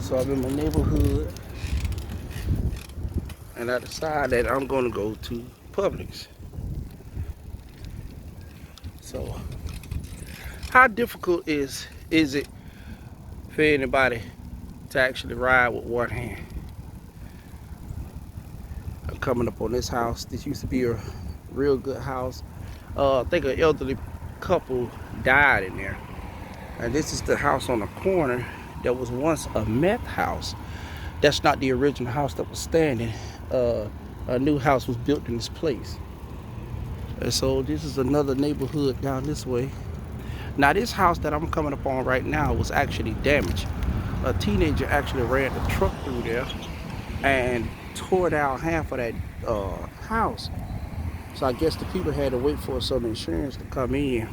So I'm in my neighborhood, and I decide that I'm gonna go to Publix. So how difficult is it for anybody to actually ride with one hand? I'm coming up on this house. This used to be a real good house. I think an elderly couple died in there. And this is the house on the corner that was once a meth house. That's not the original house that was standing. A new house was built in this place. And so this is another neighborhood down this way. Now this house that I'm coming up on right now was actually damaged. A teenager actually ran the truck through there and tore down half of that house. So I guess the people had to wait for some insurance to come in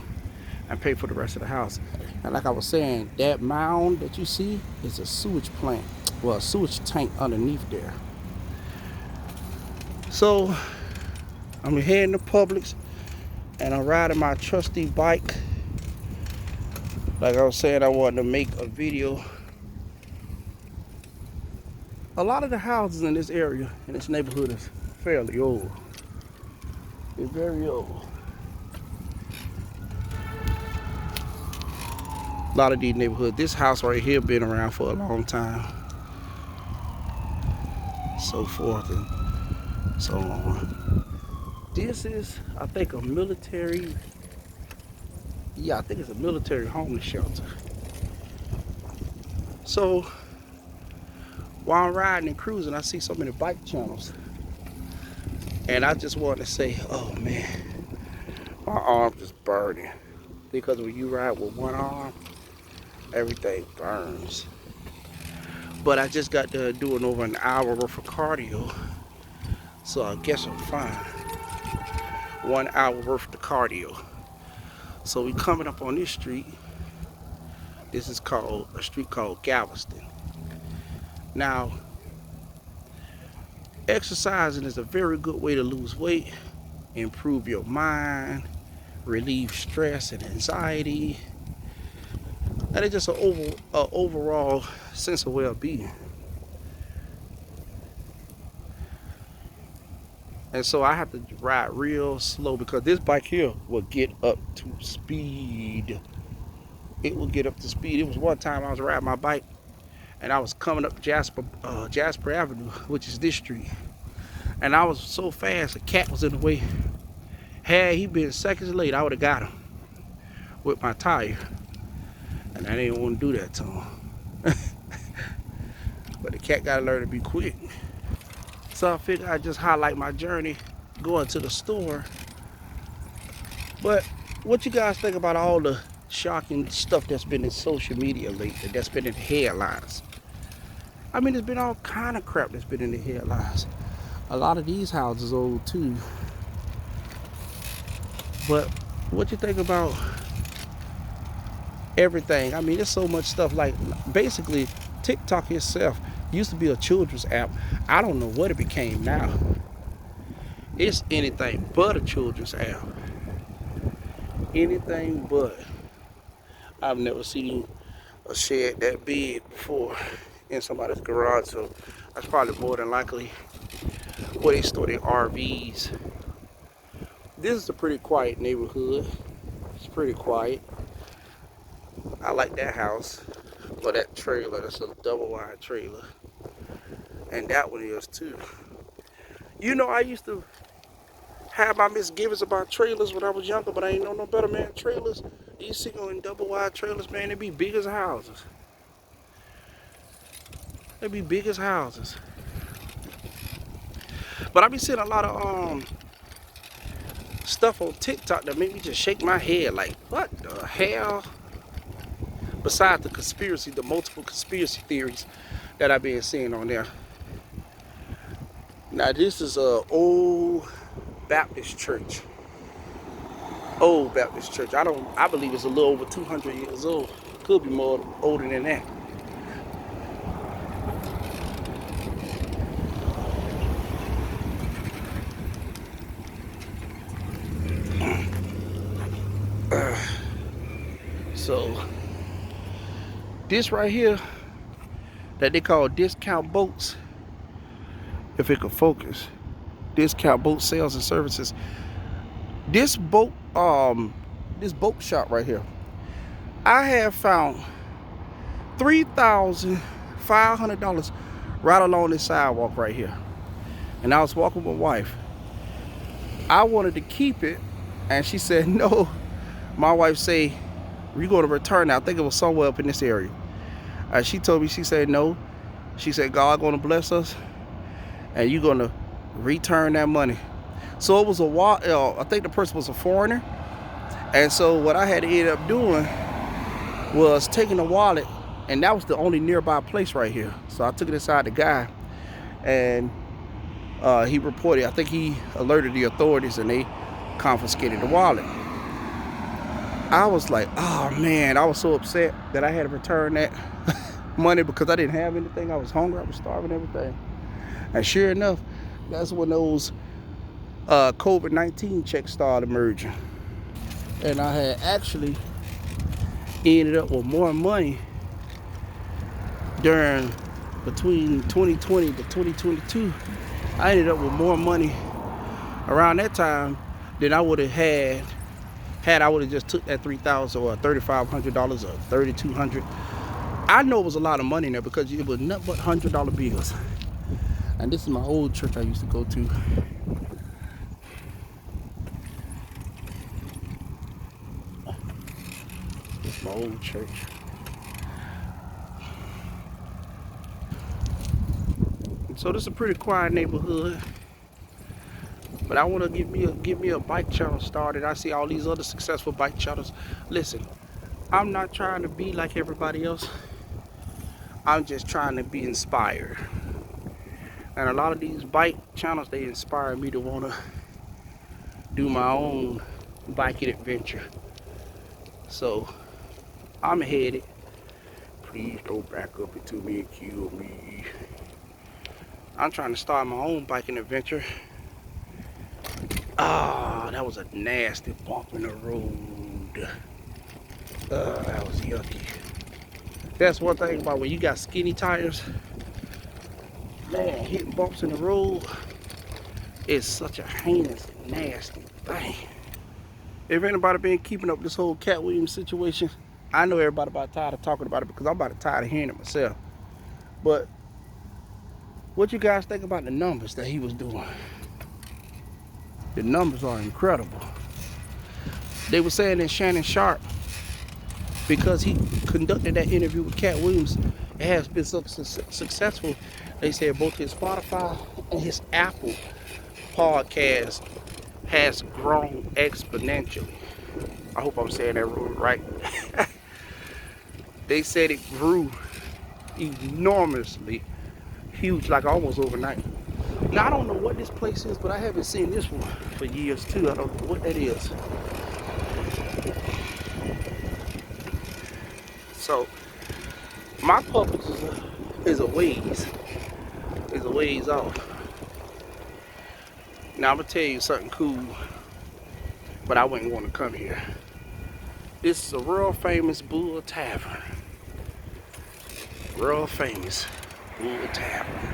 and pay for the rest of the house. And like I was saying, that mound that you see is a sewage plant. Well, a sewage tank underneath there. So I'm heading to Publix and I'm riding my trusty bike. Like I was saying, I wanted to make a video. A lot of the houses in this area, in this neighborhood, is fairly old. It's very old. A lot of these neighborhoods, this house right here been around for a long time. So forth and so on. This is, I think, a military, yeah, I think it's a military homeless shelter. So while I'm riding and cruising, I see so many bike channels. And I just wanted to say, oh man, my arm is burning. Because when you ride with one arm, everything burns. But I just got to doing over an hour worth of cardio. So I guess I'm fine. 1 hour worth of cardio. So we coming up on this street. This is called a street called Galveston. Now, exercising is a very good way to lose weight, improve your mind, relieve stress and anxiety, and it's just an overall sense of well-being. And so I have to ride real slow because this bike here will get up to speed. It will get up to speed. It was one time I was riding my bike and I was coming up Jasper Avenue, which is this street. And I was so fast, a cat was in the way. Had he been seconds late, I would have got him with my tire. And I didn't want to do that to him. But the cat got to learn to be quick. So I figured I'd just highlight my journey going to the store. But what you guys think about all the shocking stuff that's been in social media lately, that's been in the headlines? I mean, there's been all kind of crap that's been in the headlines. A lot of these houses old too. But what you think about everything? I mean, there's so much stuff. Like basically TikTok itself used to be a children's app. I don't know what it became now. It's anything but a children's app. Anything but. I've never seen a shed that big before in somebody's garage, so that's probably more than likely where they store their RVs. This is a pretty quiet neighborhood. It's pretty quiet. I like that house. Or that trailer. That's a double wide trailer. And that one is too. You know, I used to have my misgivings about trailers when I was younger, but I ain't know no better, man. Trailers, these single and double wide trailers, man, they be big as houses. They be big as houses. But I be seeing a lot of stuff on TikTok that make me just shake my head like, what the hell? Besides the multiple conspiracy theories that I've been seeing on there. Now this is a old Baptist church. Old Baptist church. I believe it's a little over 200 years old. Could be more older than that. So this right here, that they call discount boats. If it could focus, discount boat sales and services. This boat shop right here, I have found $3,500 right along this sidewalk right here. And I was walking with my wife. I wanted to keep it, and she said no. My wife say, we're going to return it. I think it was somewhere up in this area. She told me, she said no. She said God going to bless us, and you're going to return that money. So it was a while. I think the person was a foreigner, and so what I had to end up doing was taking the wallet, and that was the only nearby place right here. So I took it inside the guy, and he reported. I think he alerted the authorities, and they confiscated the wallet. I was like, oh man, I was so upset that I had to return that money because I didn't have anything. I was hungry, I was starving, everything. And sure enough, that's when those COVID-19 checks started emerging. And I had actually ended up with more money between 2020 to 2022. I ended up with more money around that time than I would have had I would have just took that $3,000 or $3,500 or $3,200. I know it was a lot of money in there because it was nothing but $100 bills. And this is my old church I used to go to. This is my old church. So this is a pretty quiet neighborhood. But I want to give me a bike channel started. I see all these other successful bike channels. Listen, I'm not trying to be like everybody else. I'm just trying to be inspired. And a lot of these bike channels, they inspire me to want to do my own biking adventure. So I'm headed. Please don't back up into me and kill me. I'm trying to start my own biking adventure. Ah, that was a nasty bump in the road. That was yucky. That's one thing about when you got skinny tires. Man, hitting bumps in the road is such a heinous, nasty thing. If anybody been keeping up this whole Katt Williams situation, I know everybody about tired of talking about it because I'm about tired of hearing it myself. But what you guys think about the numbers that he was doing? The numbers are incredible. They were saying that Shannon Sharp, because he conducted that interview with Katt Williams, it has been so successful. They said both his Spotify and his Apple podcast has grown exponentially. I hope I'm saying that right. They said it grew enormously huge, like almost overnight. Now I don't know what this place is, but I haven't seen this one for years too. I don't know what that is. So my Publix is a ways off. Now I'm gonna tell you something cool, but I wouldn't want to come here. This is a real famous Bull Tavern. Real famous Bull Tavern.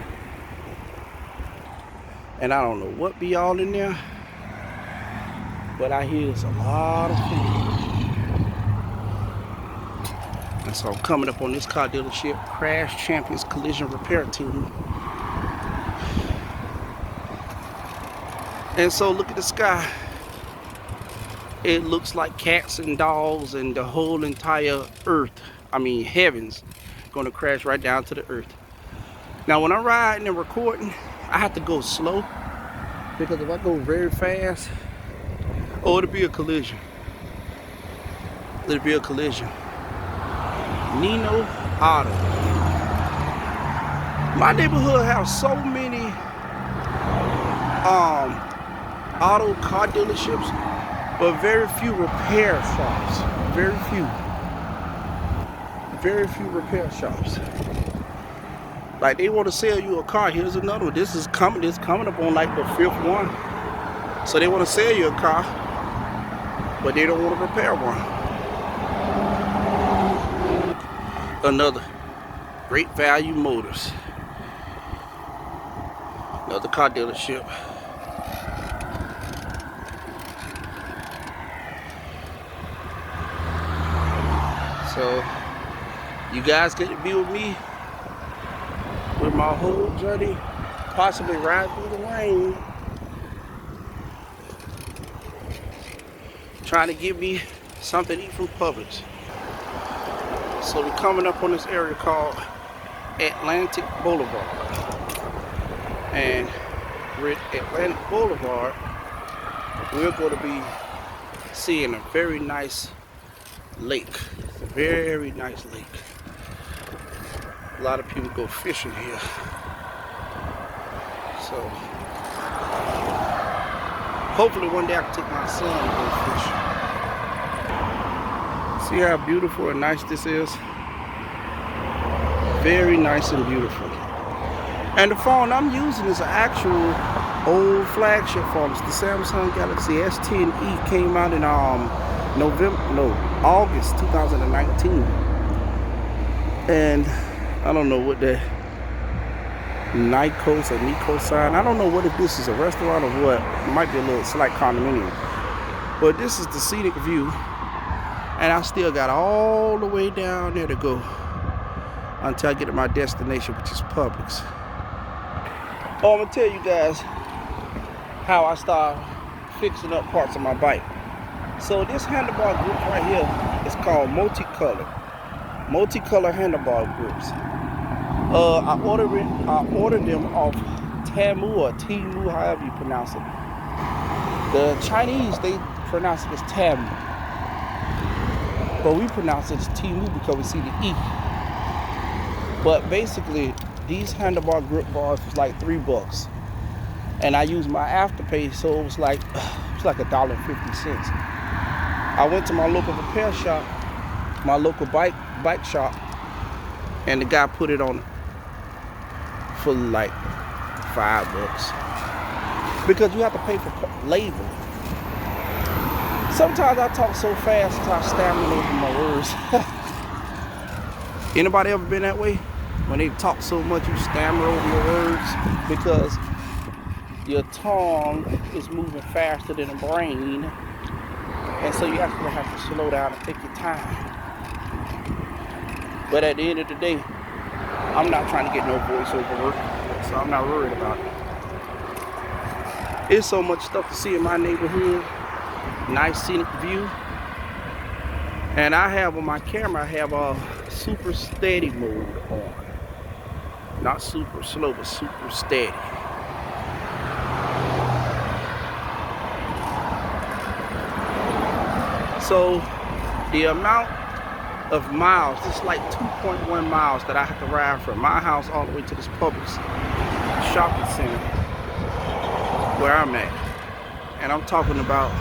And I don't know what be all in there, but I hear it's a lot of food. And so I'm coming up on this car dealership, Crash Champions Collision Repair Team. And so look at the sky. It looks like cats and dogs and the whole entire earth, heavens, gonna crash right down to the earth. Now when I'm riding and recording, I have to go slow, because if I go very fast, it'll be a collision. It'll be a collision. Nino Auto. My neighborhood has so many auto car dealerships, but very few repair shops. Very few repair shops. Like they want to sell you a car. Here's another one. This coming up on like the 5th one. So they want to sell you a car, but they don't want to repair one. Another Great Value Motors. Another car dealership. So you guys get to be with me with my whole journey, possibly ride through the rain, trying to get me something to eat from Publix. So we're coming up on this area called Atlantic Boulevard. And with Atlantic Boulevard, we're going to be seeing a very nice lake. It's a very nice lake. A lot of people go fishing here. So hopefully one day I can take my son to go fishing. See how beautiful and nice this is? Very nice and beautiful. And the phone I'm using is an actual old flagship phone. It's the Samsung Galaxy S10e. Came out in August 2019. And I don't know what the Nikos or Nico sign. I don't know what if this is a restaurant or what. It might be a little slight condominium. But this is the scenic view. And I still got all the way down there to go until I get to my destination, which is Publix. Oh, I'm gonna tell you guys how I started fixing up parts of my bike. So this handlebar grip right here is called multicolor handlebar grips. I ordered them off Temu or Temu, however you pronounce it. The Chinese, they pronounce it as Temu, but we pronounce it as Temu because we see the E. But basically, these handlebar grip bars was like $3, and I used my Afterpay, so it was like $1.50. I went to my local repair shop, my local bike shop, and the guy put it on for like $5 because you have to pay for labor. Sometimes I talk so fast that I stammer over my words. Anybody ever been that way? When they talk so much, you stammer over your words because your tongue is moving faster than the brain, and so you actually have to slow down and take your time. But at the end of the day, I'm not trying to get no voiceover work, so I'm not worried about it. There's so much stuff to see in my neighborhood. Nice scenic view. And I have on my camera, I have a super steady mode on. Not super slow, but super steady. So the amount of miles, it's like 2.1 miles that I have to ride from my house all the way to this Publix shopping center where I'm at. And I'm talking about,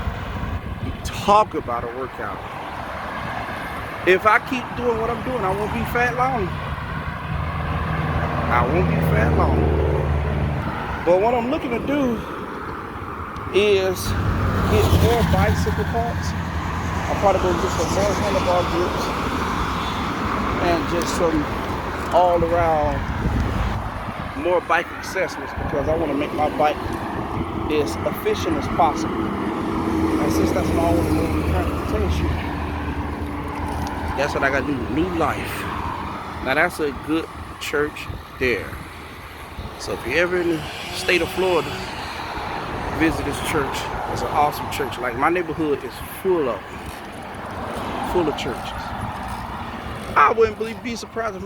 a workout. If I keep doing what I'm doing, I won't be fat long. But what I'm looking to do is get more bicycle parts. I'm probably going to get some more handlebar grips and just some all around more bike accessories because I want to make my bike as efficient as possible. And since that's all the moving transportation, that's what I got to do. New life. Now that's a good church there. So if you're ever in the state of Florida, visit this church. It's an awesome church. Like my neighborhood is full of churches. I wouldn't be surprised if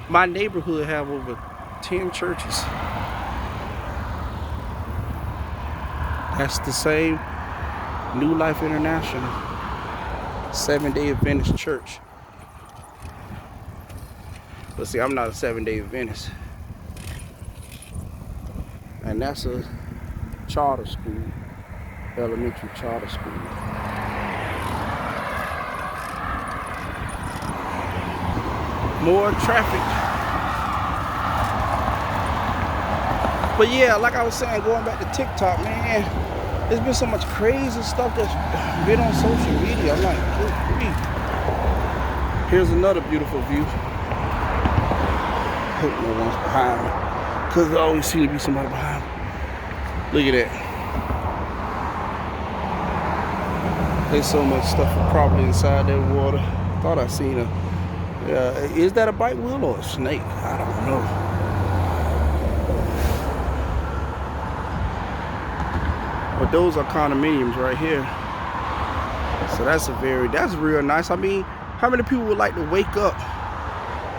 my neighborhood have over 10 churches. That's the same New Life International, Seventh-day Adventist church. But see, I'm not a Seventh-day Adventist. And that's a charter school, elementary charter school. More traffic. But yeah, like I was saying, going back to TikTok, man, there's been so much crazy stuff that's been on social media. I'm like, good grief. Here's another beautiful view. Hope no one's behind me, because there always seems to be somebody behind me. Look at that. There's so much stuff probably inside that water. Thought I seen a, is that a bite whale or a snake? I don't know. But those are condominiums right here. So that's real nice. I mean, how many people would like to wake up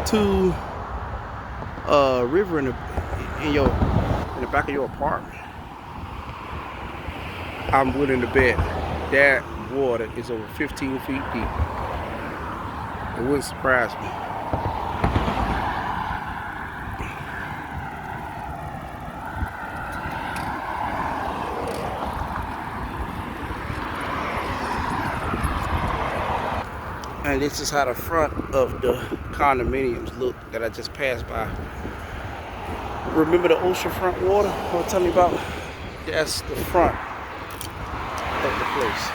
to a river in the back of your apartment? I'm willing to bet that water is over 15 feet deep. It wouldn't surprise me. And this is how the front of the condominiums look that I just passed by. Remember the oceanfront water I was telling you about? That's the front of the place.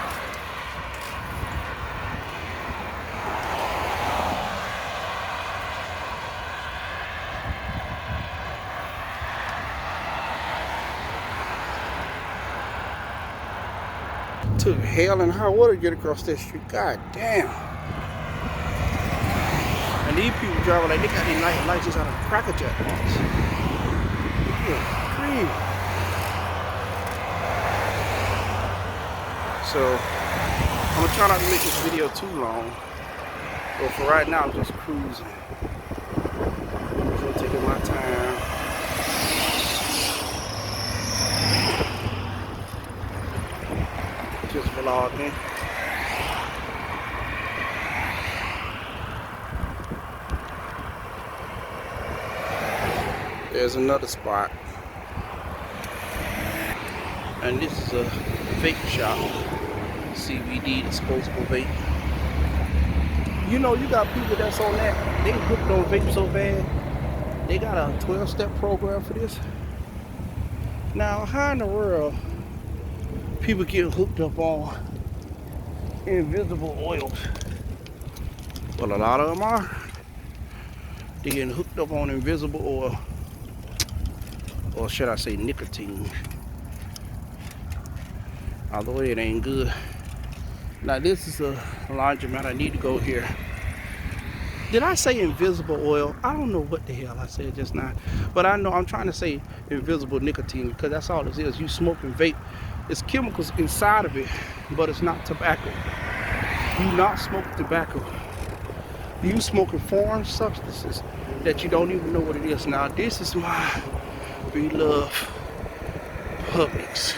Took hell and high water to get across that street. God damn. And these people driving like they got these night lights just out of Cracker Jack. Yeah, cream. So I'm gonna try not to make this video too long. But for right now, I'm just cruising. So taking my time. Just vlogging. There's another spot. And this is a vape shop. CBD, disposable vape. You know, you got people that's on that. They hooked on vape so bad. They got a 12-step program for this. Now, how in the world people get hooked up on invisible oils? Well, a lot of them are. They're getting hooked up on invisible oil. Or should I say nicotine. Although it ain't good. Now this is a laundromat. I need to go here. Did I say invisible oil? I don't know what the hell I said just now. But I know I'm trying to say invisible nicotine because that's all it is. You smoking vape. It's chemicals inside of it, but it's not tobacco. You not smoke tobacco. You smoking foreign substances that you don't even know what it is. Now this is my beloved Publix.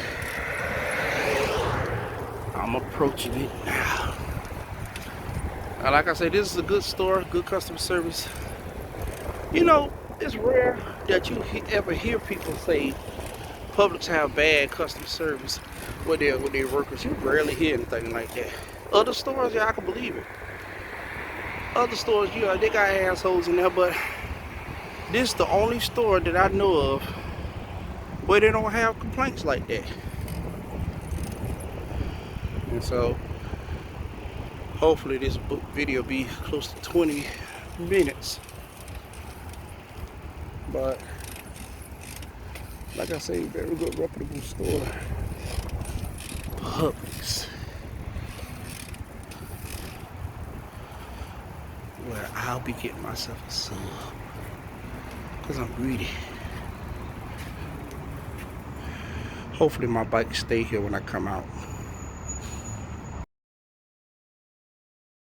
I'm approaching it now. Now, like I said, this is a good store, good customer service. You know, it's rare that you ever hear people say Publix have bad customer service with their workers. You rarely hear anything like that. Other stores, yeah, I can believe it. Other stores, you know, they got assholes in there, but this is the only store that I know of where they don't have complaints like that. And so hopefully this video be close to 20 minutes. But like I say, very good reputable store. Publix. Where I'll be getting myself a sub. Because I'm greedy. Hopefully my bike stay here when I come out.